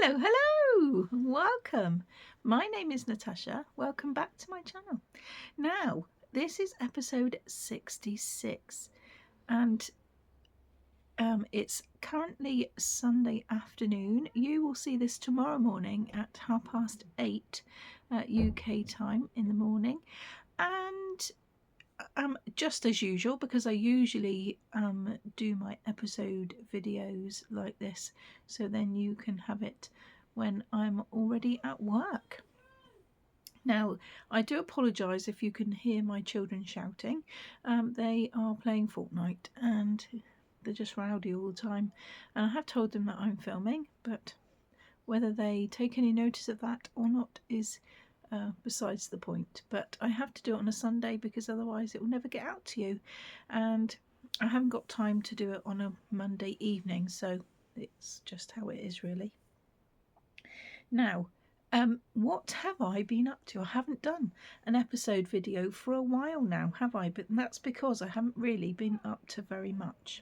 Hello, hello, welcome. My name is Natasha. Welcome back to my channel. Now, this is episode 66, and it's currently Sunday afternoon. You will see this tomorrow morning at 8:30 UK time in the morning, and just as usual, because I usually do my episode videos like this, so then you can have it when I'm already at work. Now, I do apologise if you can hear my children shouting. They are playing Fortnite and they're just rowdy all the time, and I have told them that I'm filming, but whether they take any notice of that or not is besides the point. But I have to do it on a Sunday because otherwise it will never get out to you, and I haven't got time to do it on a Monday evening, so it's just how it is, really. Now, what have I been up to? I haven't done an episode video for a while now, have I? But that's because I haven't really been up to very much.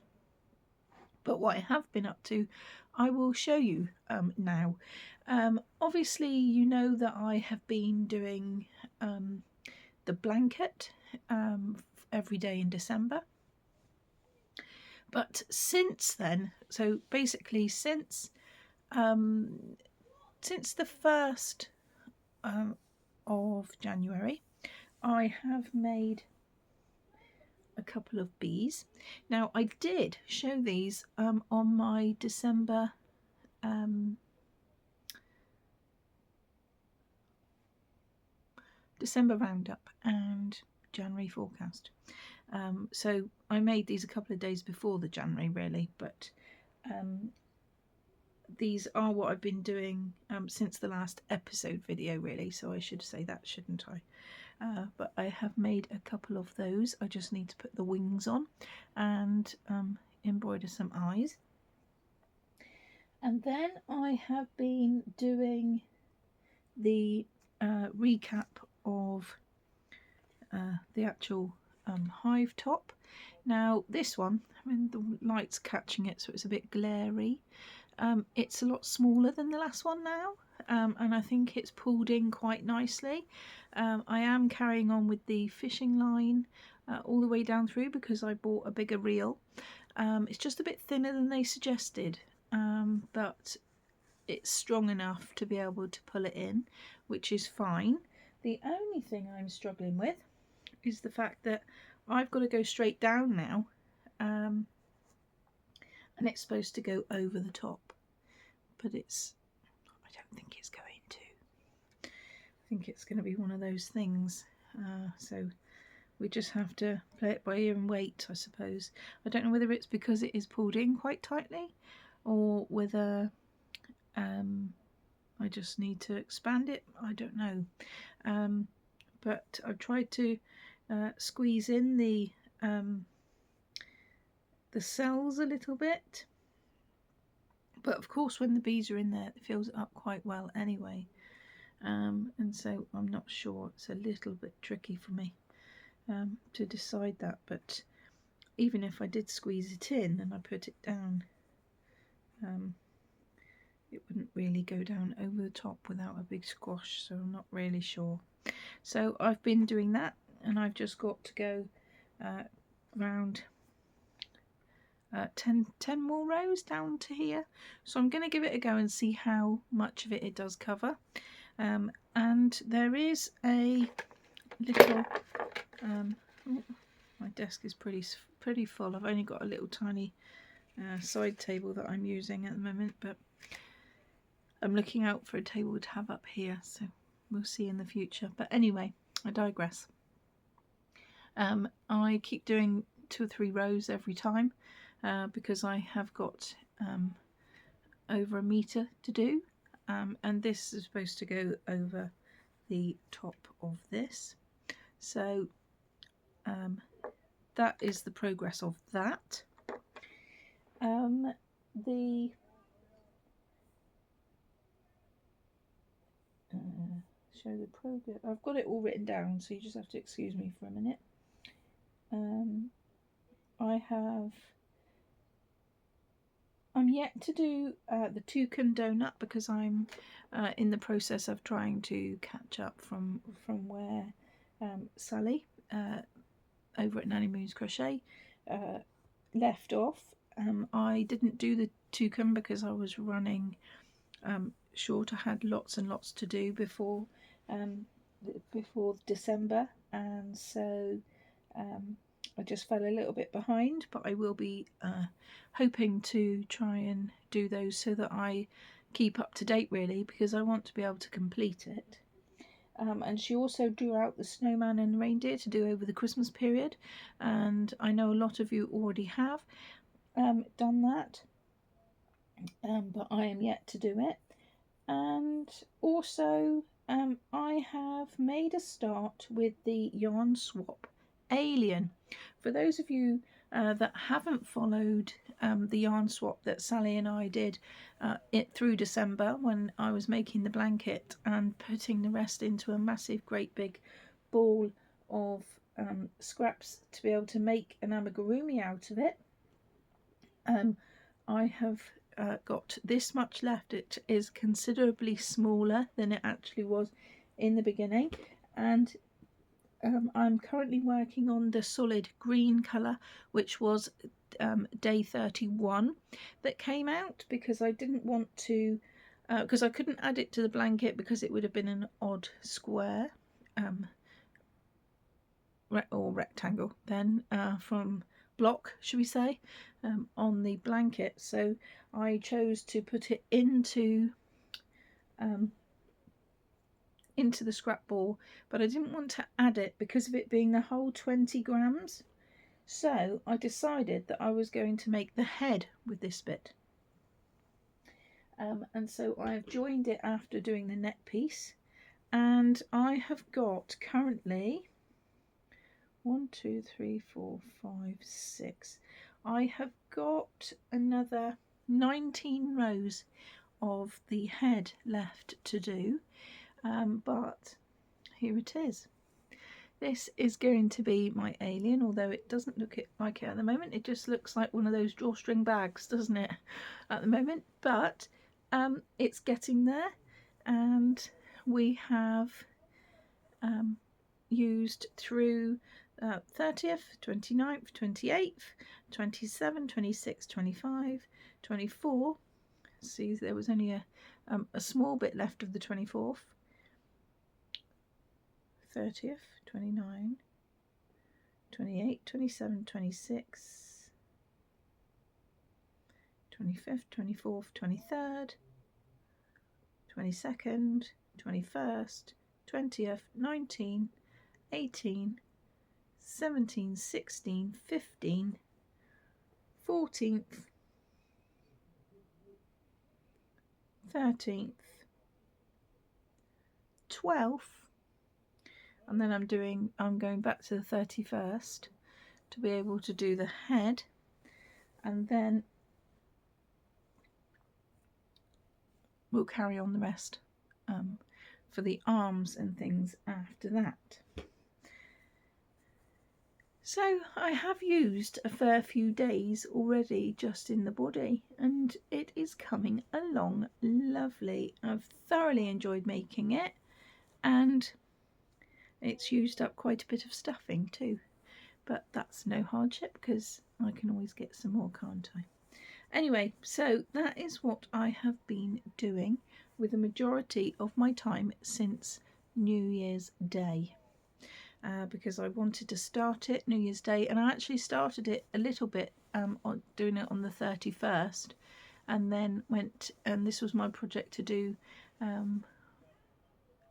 But what I have been up to, I will show you now. Obviously, you know that I have been doing the blanket every day in December. But since then, so basically since the 1st of January, I have made a couple of bees. Now, I did show these on my December roundup and January forecast. So I made these a couple of days before the January, really, but these are what I've been doing since the last episode video, really, so I should say that, shouldn't I? But I have made a couple of those. I just need to put the wings on and embroider some eyes. And then I have been doing the recap of the actual hive top. Now this one, I mean, the light's catching it, so it's a bit glary. It's a lot smaller than the last one now, and I think it's pulled in quite nicely. I am carrying on with the fishing line all the way down through because I bought a bigger reel. It's just a bit thinner than they suggested, but it's strong enough to be able to pull it in, which is fine. The only thing I'm struggling with is the fact that I've got to go straight down now, and it's supposed to go over the top, but I don't think it's going to. I think it's going to be one of those things, so we just have to play it by ear and wait, I suppose. I don't know whether it's because it is pulled in quite tightly or whether I just need to expand it. I don't know, but I've tried to squeeze in the cells a little bit, but of course when the bees are in there it fills it up quite well anyway, and so I'm not sure. It's a little bit tricky for me to decide that, but even if I did squeeze it in and I put it down, it wouldn't really go down over the top without a big squash, so I'm not really sure. So I've been doing that, and I've just got to go around 10 more rows down to here, so I'm going to give it a go and see how much of it does cover. And there is a little my desk is pretty full. I've only got a little tiny side table that I'm using at the moment, but I'm looking out for a table to have up here, so we'll see in the future. But anyway, I digress. I keep doing 2 or 3 rows every time because I have got over a metre to do, and this is supposed to go over the top of this. So that is the progress of that. Show the progress. I've got it all written down, so you just have to excuse me for a minute. I'm yet to do the toucan donut because I'm in the process of trying to catch up from where Sally over at Nanny Moon's Crochet left off. I didn't do the toucan because I was running short. I had lots and lots to do before December, and so I just fell a little bit behind, but I will be hoping to try and do those so that I keep up to date, really, because I want to be able to complete it. And she also drew out the snowman and the reindeer to do over the Christmas period, and I know a lot of you already have done that, but I am yet to do it. And also I have made a start with the yarn swap alien. For those of you that haven't followed the yarn swap that Sally and I did it through December, when I was making the blanket and putting the rest into a massive great big ball of scraps to be able to make an amigurumi out of it, I have got this much left. It is considerably smaller than it actually was in the beginning, and I'm currently working on the solid green colour, which was day 31 that came out, because I didn't want to because I couldn't add it to the blanket because it would have been an odd square or rectangle then from block, should we say, on the blanket. So I chose to put it into the scrap ball, but I didn't want to add it because of it being the whole 20 grams. So I decided that I was going to make the head with this bit, and so I have joined it after doing the neck piece, and I have got currently 1, 2, 3, 4, 5, 6. I have got another 19 rows of the head left to do, but here it is. This is going to be my alien, although it doesn't look like it at the moment. It just looks like one of those drawstring bags, doesn't it, at the moment? But it's getting there, and we have used through 30th, 29th, 28th, 27th, 26th, 25th, 24th. See, there was only a small bit left of the 24th, 30th, 29, 28, 27, 26, 25th, 24th, 23rd, 22nd, 21st, 20th, 19, 18, 17, 16, 15, 14th, 13th, 12th, and then I'm going back to the 31st to be able to do the head, and then we'll carry on the rest for the arms and things after that. So I have used a fair few days already just in the body, and it is coming along lovely. I've thoroughly enjoyed making it, and it's used up quite a bit of stuffing too, but that's no hardship because I can always get some more, can't I? Anyway, so that is what I have been doing with the majority of my time since New Year's Day. Because I wanted to start it New Year's Day, and I actually started it a little bit on doing it on the 31st, and then went, and this was my project to do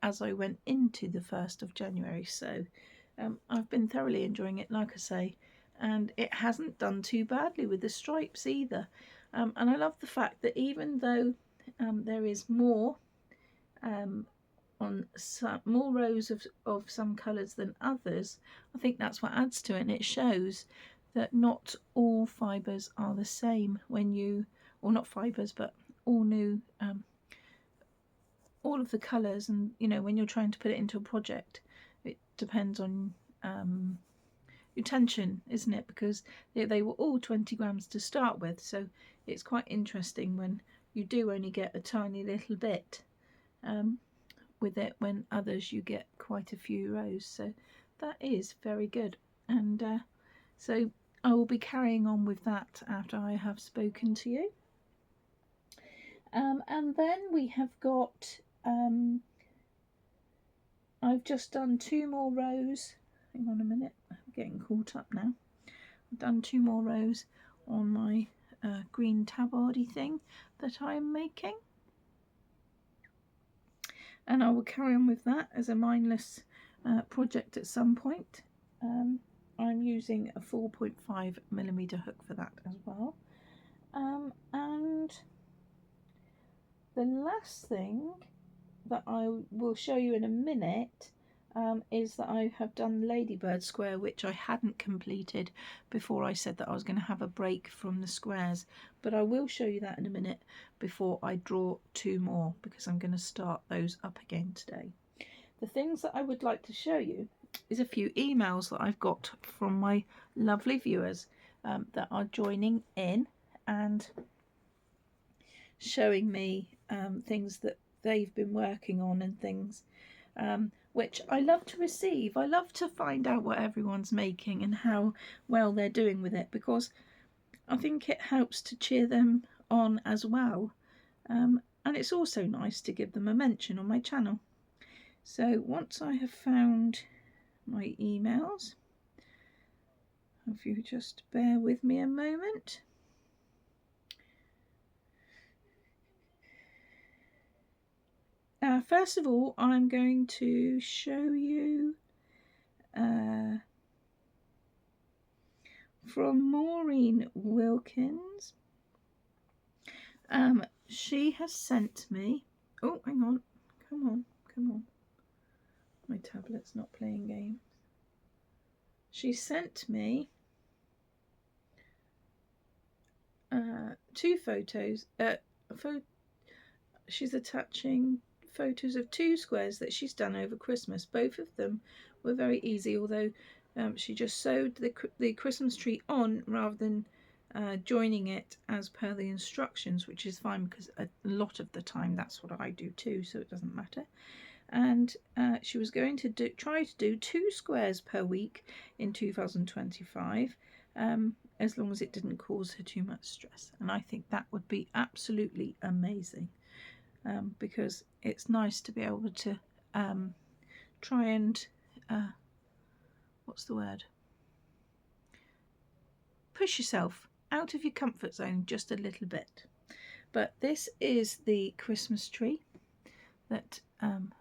as I went into the 1st of January. So I've been thoroughly enjoying it, like I say, and it hasn't done too badly with the stripes either. And I love the fact that even though there is more on some more rows of some colours than others, I think that's what adds to it, and it shows that not all fibres are the same when you, or not fibres, but all new, all of the colours, and you know, when you're trying to put it into a project, it depends on tension, isn't it? Because they were all 20 grams to start with, so it's quite interesting when you do only get a tiny little bit with it, when others you get quite a few rows. So that is very good. And so I will be carrying on with that after I have spoken to you. And then we have got, I've just done 2 more rows. Hang on a minute, I'm getting caught up now. I've done 2 more rows on my green tabardie thing that I'm making. And I will carry on with that as a mindless project at some point. I'm using a 4.5mm hook for that as well. And the last thing that I will show you in a minute is that I have done the ladybird square, which I hadn't completed before I said that I was going to have a break from the squares, but I will show you that in a minute before I draw 2 more, because I'm going to start those up again today. The things that I would like to show you is a few emails that I've got from my lovely viewers that are joining in and showing me things that they've been working on and things, which I love to receive. I love to find out what everyone's making and how well they're doing with it, because I think it helps to cheer them on as well, and it's also nice to give them a mention on my channel. So once I have found my emails, if you just bear with me a moment. First of all, I'm going to show you from Maureen Wilkins. She has sent me, oh, hang on, come on, my tablet's not playing games. She sent me 2 photos. She's attaching photos of 2 squares that she's done over Christmas. Both of them were very easy, although she just sewed the Christmas tree on rather than joining it as per the instructions, which is fine because a lot of the time that's what I do too, so it doesn't matter. And she was going to try to do 2 squares per week in 2025, as long as it didn't cause her too much stress. And I think that would be absolutely amazing. Because it's nice to be able to try and push yourself out of your comfort zone just a little bit. But this is the Christmas tree that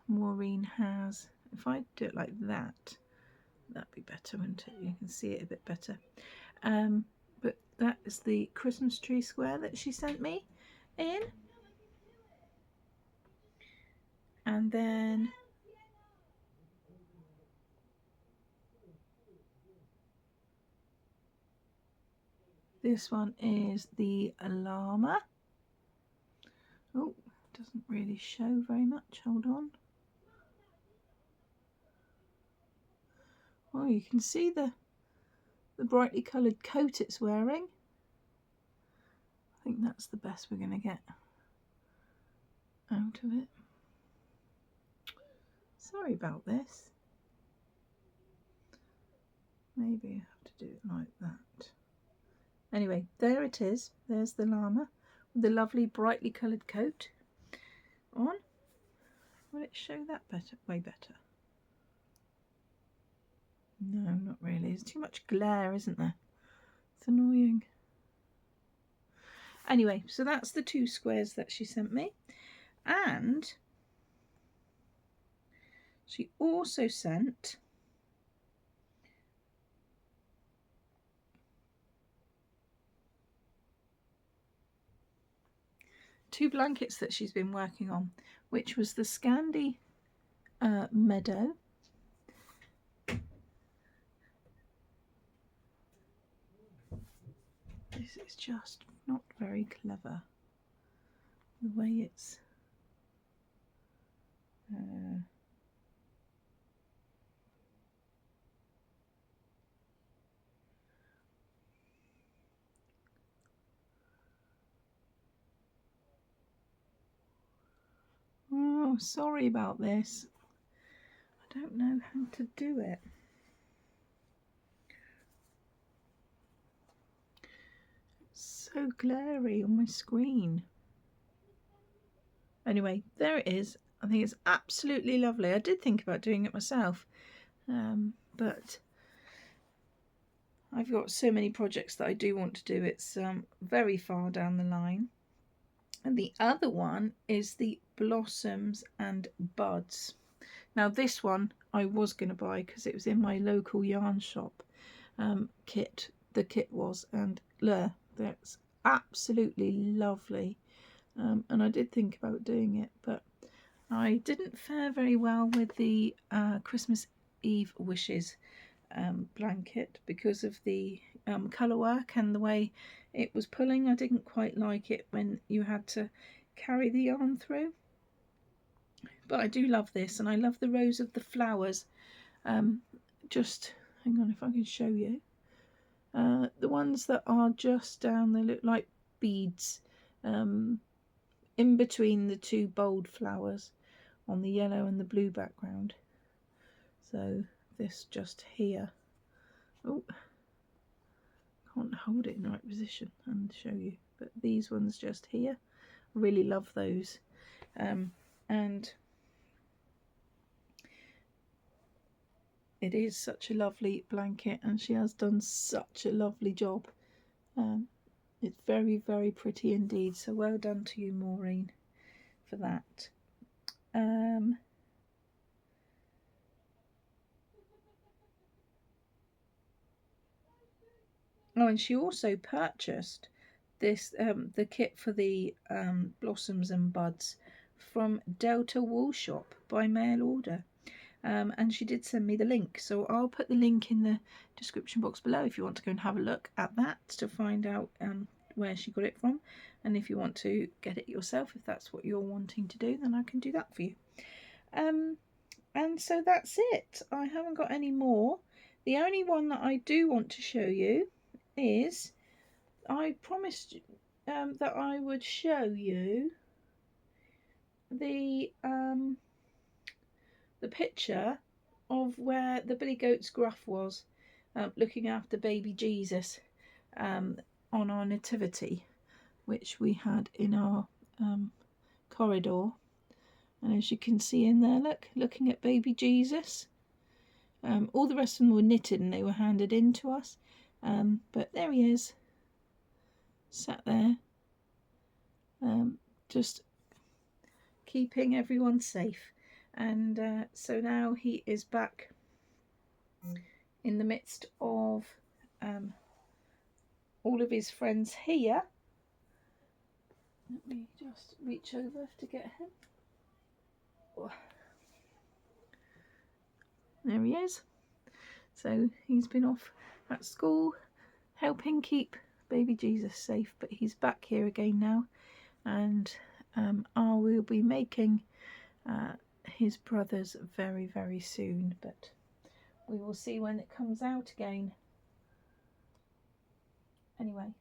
Maureen has. If I do it like that, that'd be better, wouldn't it? You can see it a bit better. But that is the Christmas tree square that she sent me in. And then this one is the llama. Oh, doesn't really show very much. Hold on. Oh, you can see the brightly coloured coat it's wearing. I think that's the best we're going to get out of it. Sorry about this. Maybe I have to do it like that. Anyway, there it is. There's the llama with the lovely brightly coloured coat on. Will it show that better? Way better. No, not really. There's too much glare, isn't there? It's annoying. Anyway, so that's the 2 squares that she sent me. And she also sent two blankets that she's been working on, which was the Scandi Meadow. This is just not very clever, the way it's Oh, sorry about this. I don't know how to do it. It's so glary on my screen. Anyway, there it is. I think it's absolutely lovely. I did think about doing it myself, but I've got so many projects that I do want to do. It's very far down the line. And the other one is the blossoms and buds. Now this one I was going to buy because it was in my local yarn shop kit. The kit was, and that's absolutely lovely. And I did think about doing it, but I didn't fare very well with the Christmas Eve wishes blanket because of the colour work and the way it was pulling. I didn't quite like it when you had to carry the yarn through. But I do love this, and I love the rows of the flowers. Just hang on if I can show you. The ones that are just down, they look like beads in between the two bold flowers on the yellow and the blue background. So this just here. Oh, can't hold it in the right position and show you, but these ones just here, I really love those. And it is such a lovely blanket, and she has done such a lovely job. It's very, very pretty indeed, so well done to you, Maureen, for that. Oh, and she also purchased this the kit for the blossoms and buds from Delta Wool Shop by mail order. And she did send me the link, so I'll put the link in the description box below if you want to go and have a look at that to find out where she got it from, and if you want to get it yourself, if that's what you're wanting to do, then I can do that for you. And so that's it. I haven't got any more. The only one that I do want to show you is, I promised that I would show you the picture of where the billy goat's gruff was, looking after baby Jesus on our nativity, which we had in our corridor. And as you can see in there, looking at baby Jesus. All the rest of them were knitted and they were handed in to us, but there he is, sat there, just keeping everyone safe. And so now he is back in the midst of all of his friends here. Let me just reach over to get him. Oh. There he is. So he's been off at school helping keep baby Jesus safe, but he's back here again now, and I will be making his brothers very, very soon, but we will see when it comes out again. Anyway,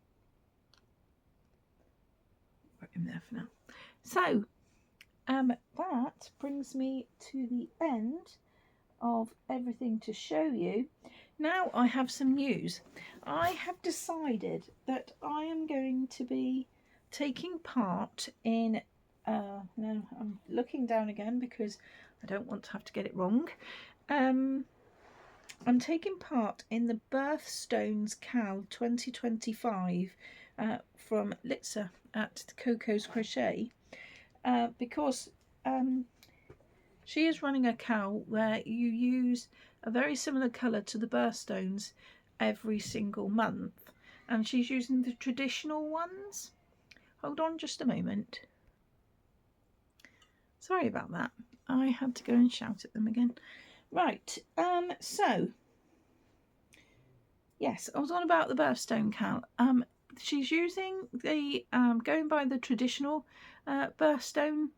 put him there for now. So that brings me to the end of everything to show you. Now I have some news. I have decided that I am going to be taking part in no, I'm looking down again because I don't want to have to get it wrong. I'm taking part in the Birthstones Cal 2025 from Litsa at Coco's Crochet, because she is running a cal where you use a very similar colour to the birthstones every single month, and she's using the traditional ones. Hold on just a moment. Sorry about that. I had to go and shout at them again. Right, so yes, I was on about the birthstone cal. She's using the going by the traditional birthstone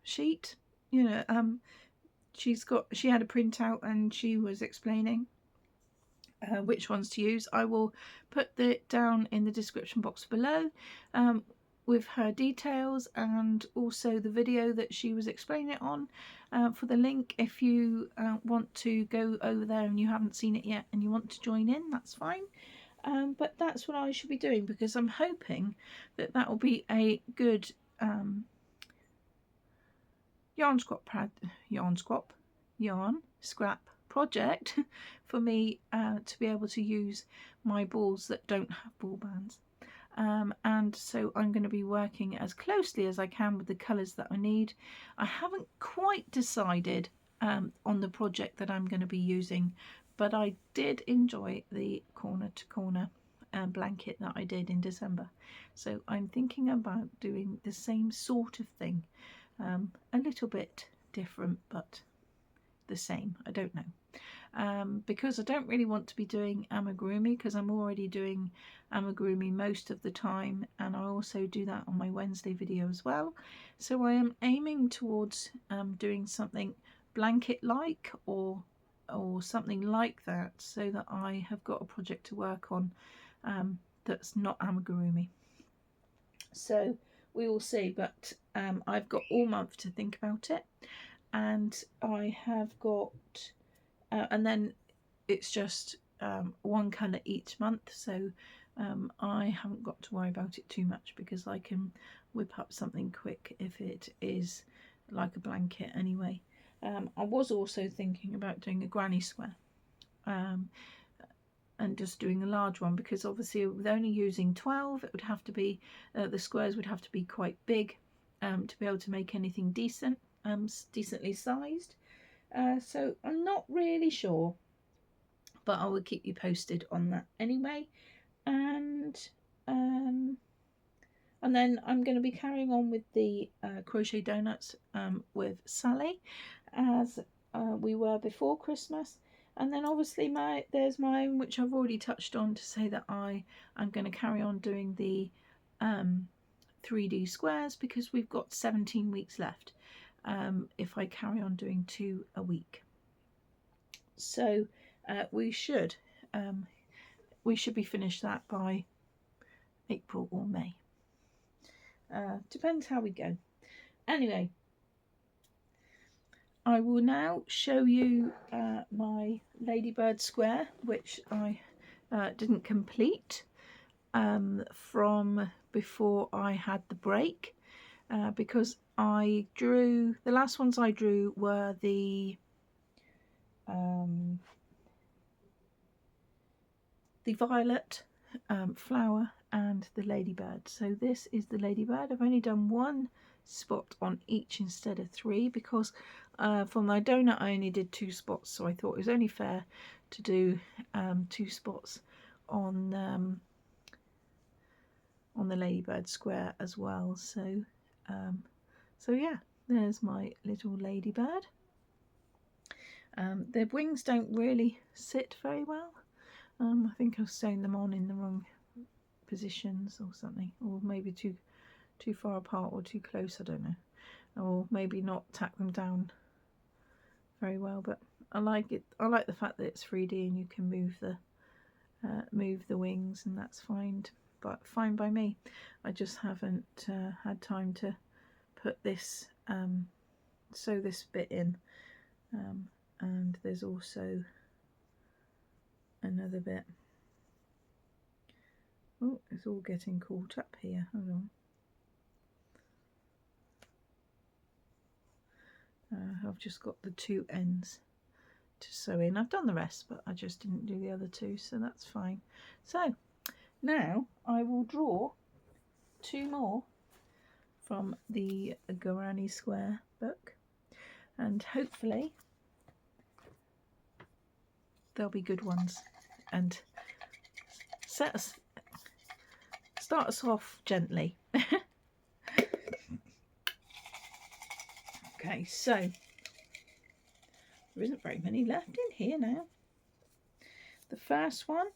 sheet. You know, she had a printout and she was explaining which ones to use. I will put it down in the description box below with her details, and also the video that she was explaining it on for the link. If you want to go over there and you haven't seen it yet and you want to join in, that's fine. But that's what I should be doing, because I'm hoping that that will be a good yarn scrap project for me to be able to use my balls that don't have ball bands. And so I'm going to be working as closely as I can with the colours that I need. I haven't quite decided on the project that I'm going to be using, but I did enjoy the corner to corner blanket that I did in December. So I'm thinking about doing the same sort of thing, a little bit different, but the same. I don't know. Because I don't really want to be doing amigurumi, because I'm already doing amigurumi most of the time, and I also do that on my Wednesday video as well. So I am aiming towards doing something blanket like or something like that, so that I have got a project to work on that's not amigurumi. So we will see, but I've got all month to think about it, and I have got and then it's just one colour each month, so I haven't got to worry about it too much, because I can whip up something quick if it is like a blanket anyway. I was also thinking about doing a granny square and just doing a large one, because obviously with only using 12, it would have to be the squares would have to be quite big to be able to make anything decent, decently sized. So I'm not really sure, but I will keep you posted on that anyway. And then I'm going to be carrying on with the crochet donuts with Sally, as we were before Christmas. And then obviously there's my own, which I've already touched on, to say that I'm going to carry on doing the 3D squares, because we've got 17 weeks left if I carry on doing 2 a week. So we should be finished that by April or May. Depends how we go. Anyway, I will now show you my ladybird square, which I didn't complete from before I had the break, because I drew, the last ones I drew were the violet flower and the ladybird. So this is the ladybird. I've only done 1 spot on each instead of 3, because for my donut I only did 2 spots, so I thought it was only fair to do 2 spots on the ladybird square as well. So so yeah, there's my little ladybird. Their wings don't really sit very well. I think I've sewn them on in the wrong positions or something, or maybe too far apart or too close, I don't know, or maybe not tack them down very well. But I like it. I like the fact that it's 3D and you can move the wings, and that's fine by me. I just haven't had time to put this sew this bit in, and there's also another bit. Oh, it's all getting caught up here. Hold on. I've just got the 2 ends to sew in. I've done the rest, but I just didn't do the other 2, so that's fine. So now I will draw 2 more from the Granny Square book, and hopefully they'll be good ones and start us off gently. Okay, so there isn't very many left in here now. The first one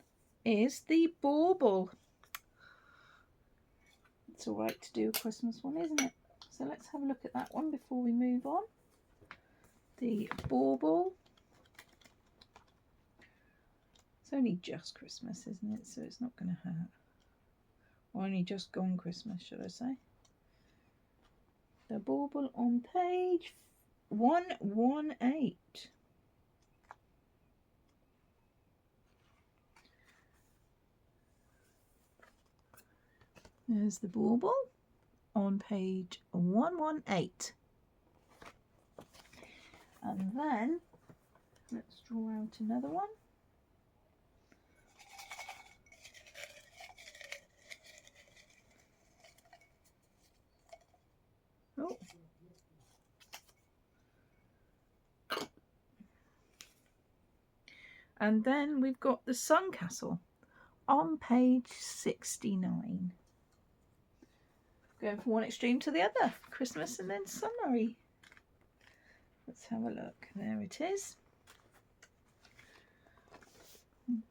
is the bauble. It's all right to do a Christmas one, isn't it? So let's have a look at that one before we move on. The bauble. It's only just Christmas, isn't it? So it's not going to hurt. Or only just gone Christmas, should I say. The bauble on page 118. There's the bauble on page 118. And then let's draw out another one. Oh. And then we've got the sandcastle on page 69. Going from one extreme to the other. Christmas and then summery. Let's have a look. There it is.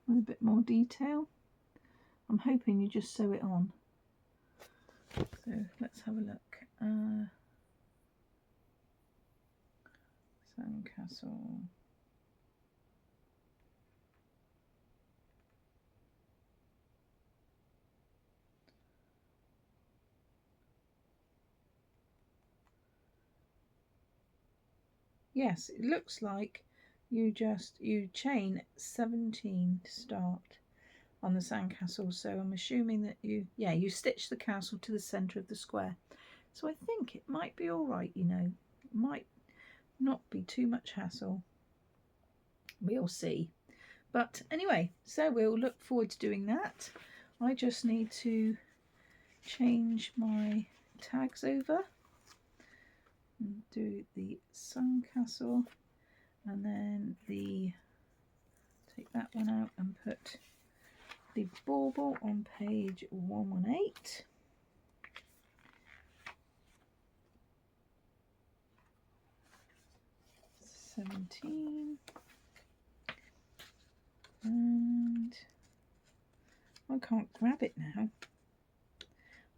With a bit more detail. I'm hoping you just sew it on. So let's have a look. Sandcastle. Yes, it looks like you chain 17 to start on the sandcastle. So I'm assuming that you stitch the castle to the centre of the square. So I think it might be all right, you know. It might not be too much hassle. We'll see. But anyway, so we'll look forward to doing that. I just need to change my tags over. And do the sandcastle, and then take that one out and put the bauble on page 118. And I can't grab it now.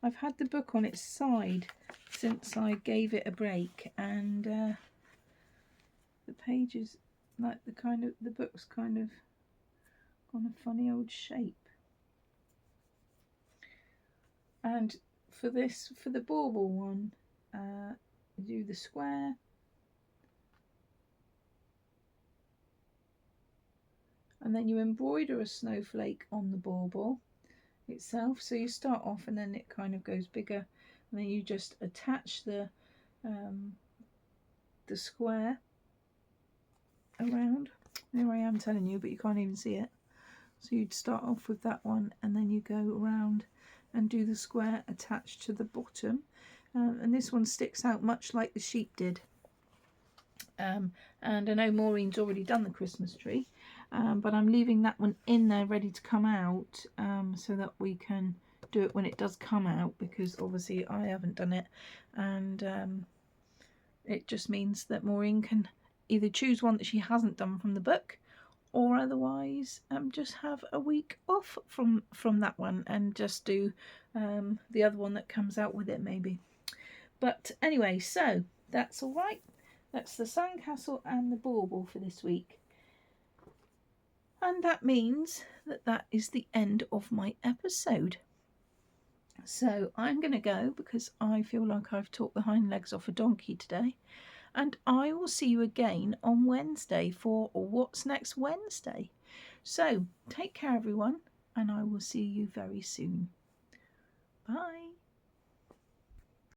I've had the book on its side since I gave it a break, and the pages, like the book's kind of gone a funny old shape. And for the bauble one, do the square, and then you embroider a snowflake on the bauble itself. So you start off and then it kind of goes bigger, and then you just attach the square around. There I am telling you, but you can't even see it. So you'd start off with that one, and then you go around and do the square attached to the bottom. And this one sticks out much like the sheep did. And I know Maureen's already done the Christmas tree, but I'm leaving that one in there ready to come out, so that we can do it when it does come out, because obviously I haven't done it, and it just means that Maureen can either choose one that she hasn't done from the book, or otherwise just have a week off from that one and just do the other one that comes out with it maybe. But anyway, so that's all right. That's the sandcastle and the bauble for this week. And that means that is the end of my episode. So I'm going to go, because I feel like I've talked the hind legs off a donkey today. And I will see you again on Wednesday for What's Next Wednesday. So take care, everyone, and I will see you very soon. Bye.